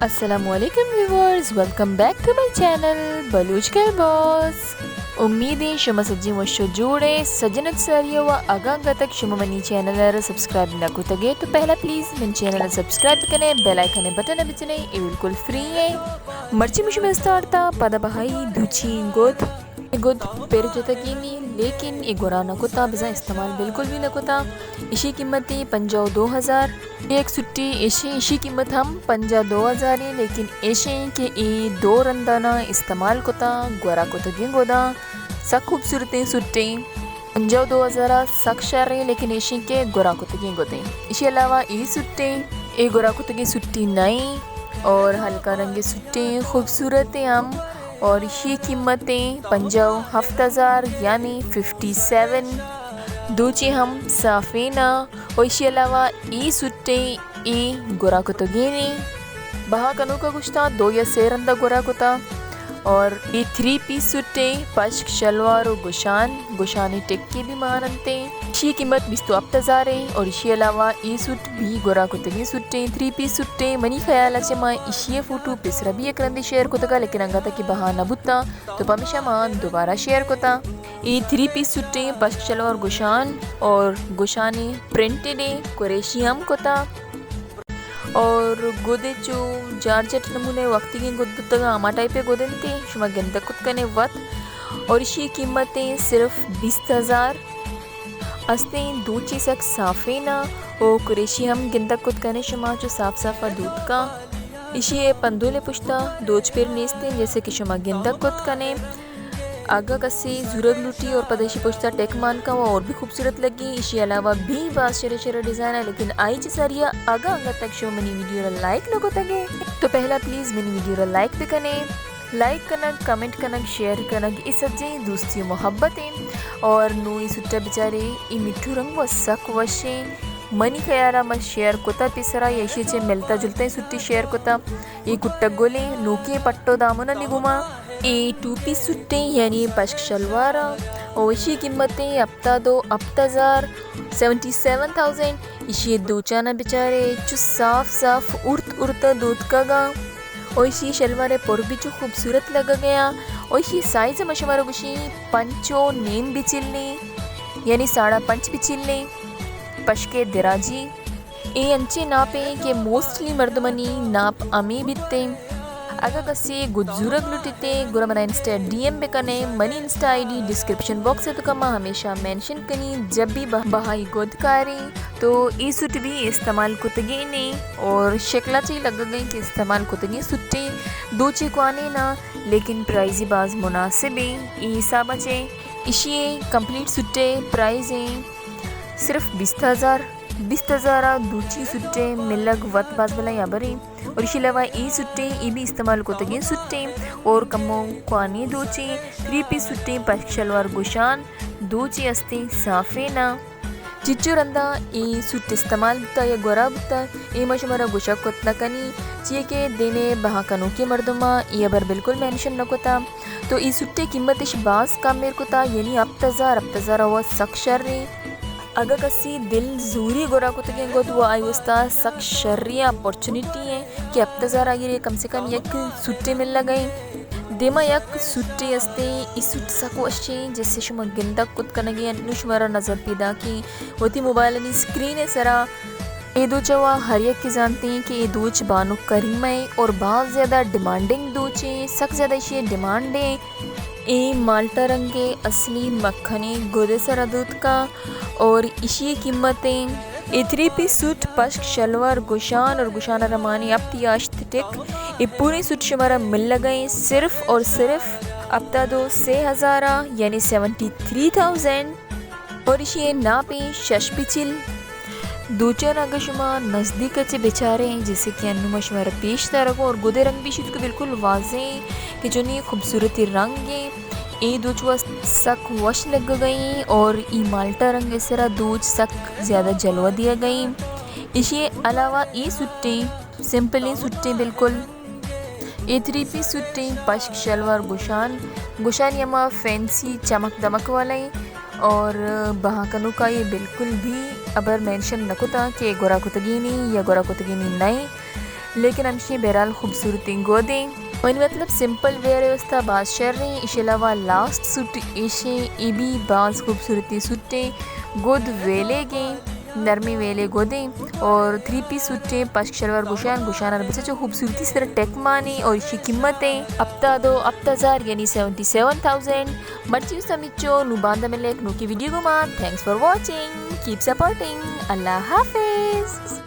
असलकुम viewers, welcome back to my channel Baloch कर boss. उम्मीदें शुमा सज्जी वशो जोड़े सजनत सरियो व आगांगा तक शुमा मनी चैनल सब्सक्राइब न कुतगे तो पहला प्लीज़ मन चैनल सब्सक्राइब करें, बेल आइकन बटन बिचने ये बिल्कुल फ्री है। मर्ची मुझे स्टार्टा पद बहाई दूची गुद गुद पेर जतकीनी लेकिन ये गोरा न कुता बिजा इस्तेमाल बिल्कुल भी न कुता। इसी कीमत 52,000 एक सुट्टी इशी कीमत हम 52,000 है, लेकिन ऐसे के ये दो रंदाना इस्तेमाल कोता गोरा कुतगी गोदा सा खूबसूरती सुट्टी 52,000 सक्षर है, लेकिन ऐसे के गोरा कुतगी गोदे। इसके अलावा ये सुट्टी ये गोरा कुतगी सुट्टी नई और हल्का रंगी सुट्टी खूबसूरत है हम, और ये कीमतें 57,000 यानी 57 दूची हम साफीना। और इसके अलावा ई सुट्टे ई गोरा कुतगीनी बहा कनु का कुश्ता 2 या 6 रंदा गोरा कुता, और ये 3 पीस सुट्टे पश्क शलवार और गुशानी टिक्की भी मानते। इसी कीमत 22,000 है। और इसके अलावा ये सुट भी गोरा कुतगी सुट्टे 3 पीस सुट्टे मनी ख्याल अच्छे माँ इसी फोटो पिसरा भी एक रंदी शेयर कुतगा, लेकिन अंगा तक बहा न बुत्ता तो पमिशा माँ दोबारा शेयर कुता। ये 3 पीस सुट्टे पश्क शलवार गुशान और गुशानी प्रिंटेड कुरेशियम कुता, और गोदे चो जारजट नमूने वक्ती के गुद्दुतगा आमा टाइप पे गोदनते शुमा गेंदा कुतकने वत। और इसी कीमतें सिर्फ 20,000 अस्ते दो चीज़क साफे ना ओ कुरेशी हम गेंदा कुतकने शुमा जो साफ साफा दूध का इसी पंदोले पुश्ता दोच पेर नेस्ते जैसे कि शुमा गेंदा कुतकने आगा कसी जुरग लुटी और पदेशी पुश्ता टेकमान का वो और भी खूबसूरत लगी। इसके अलावा भी बात शरे डिज़ाइन है, लेकिन आई जरिया आगा तक शो मनी वीडियो लाइक न को तगे तो पहला प्लीज़ मनी वीडियो लाइक भी कने, लाइक कनक कमेंट कनक शेयर कनक इस सज्जे दोस्ती मोहब्बतें। और नो ई सुट्टा बेचारे ई मिठू रंग व सक वशे मनी खयारा मत शेयर कोता पिसरा यशी चे मिलता जुलते सुट्टी शेयर कोता ये कुट्टा गोले नोके पट्टो दामोना निगुमा ये 2 पीस सुट्टे यानी पश्क शलवारा और इसी कीमतें हज़ार 77,000। इसी दो चाना बेचारे जो साफ उड़ता दूध का गा, और इसी शलवारे पर भी जो खूबसूरत लगा गया। और इसी साइज मशमारा गुशी पंचो नेम बिचिलने यानी 5.5 बिचिलने पश्के दिराजी ये अंचे नापे के मोस्टली मर्दमनी नाप अमी बिते अगर कसी गुजूरग लुटिते गुरा मना इंस्टा डीएम बेकने मनी इंस्टा आईडी डिस्क्रिप्शन बॉक्स है तो कमा हमेशा मेंशन कनी जब भी बहाई गोदकारी तो ई सुट भी इस्तेमाल कुतगी ने और शक्ला ची लग गई कि इस्तेमाल कुतगी सुट्टी दो चिकवाने ना, लेकिन प्राइजी बाज मुनासिब है ई साबचे इसी कंप्लीट सुट्टे प्राइस है सिर्फ 20,000 दूची सुट्टे मिलग वत बाज बला या बरे। और इसके अलावा ई सुट्टे ई भी इस्तेमाल को तगे सुट्टे और कमो क्वानी दूची 3 पीस सुट्टे पश्क शलवार गुशान दूची अस्ते साफे ना चिच्चू रंदा ई सुट इस्तेमाल बुता या गोरा बुता ई मशमरा गुशा कोतना कनी चिए के देने बहा कनो के मर्दमा ये बर बिल्कुल मेंशन न कोता। तो ई सुट्टे कीमत इश बास का मेरे कोता यानी 8,000 हुआ सक्षर रे अगर कसी दिल जूरी गोरा को तक गो तो आई उस्ता सक शर्री अपॉर्चुनिटी है कि 8,000 आगे कम से कम एक सुट्टे मिल गई देमा एक सुट्टे अस्ते इस सुट सको अच्छे जैसे शुमा गिंदा कुत कनगे अनुशमरा नजर पैदा की होती मोबाइल की स्क्रीन है सरा ये दो चवा हर एक की जानते हैं कि ये दूच बानो करीम है और बहुत ज़्यादा डिमांडिंग दूच है सक ज़्यादा इसे डिमांड है ए माल्टा रंगे असली मक्खनी गोदे सरा दूध का। और इसी कीमतें ए 3 पीस सूट पश्क शलवार गुशान और गुशाना रमानी टिक ये पूरी सूट शुमारा मिल गए सिर्फ और सिर्फ 6,000 यानी 73,000। और इसी नापे शश पिचिल दूचर अगर शुमा नज़दीक अच्छे बेचारे हैं जैसे कि अनुमा शुमारा पेश तरगो और गुदे रंग भी शुद्ध बिल्कुल वाजे कि जो नहीं खूबसूरती रंग है ये दूच व सक वश लग गई और ई माल्टा रंग इस तरह दूच सक ज़्यादा जलवा दिया गई। इसी अलावा ये सुट्टे सिंपली सुट्टे बिल्कुल ये 3 पीस सुट्टे पश्क शलवार गुशान यमा फैंसी चमक दमक वाला और बहाकनु का ये बिल्कुल भी अबर मेंशन न कुता कि गोरा कुतगीनी या गोरा कुतगीनी नहीं, लेकिन हमशे बहरहाल खूबसूरती गोदे वनी मतलब सिंपल वेयर व्यवस्था बाज शर रही इस अलावा लास्ट सूट इशे इबी बाज खूबसूरती सूटे गोद वेले गे नरमी वेले गोदे और 3 पीस सूटे पश्क शलवार गुशान गुशान और बच्चे जो खूबसूरती से टेक मानी और इसकी कीमतें अब जार यानी 77,000 मर्ची समिचो नुबांदा में लेक नु की वीडियो को मां thanks for watching keep supporting Allah Hafiz.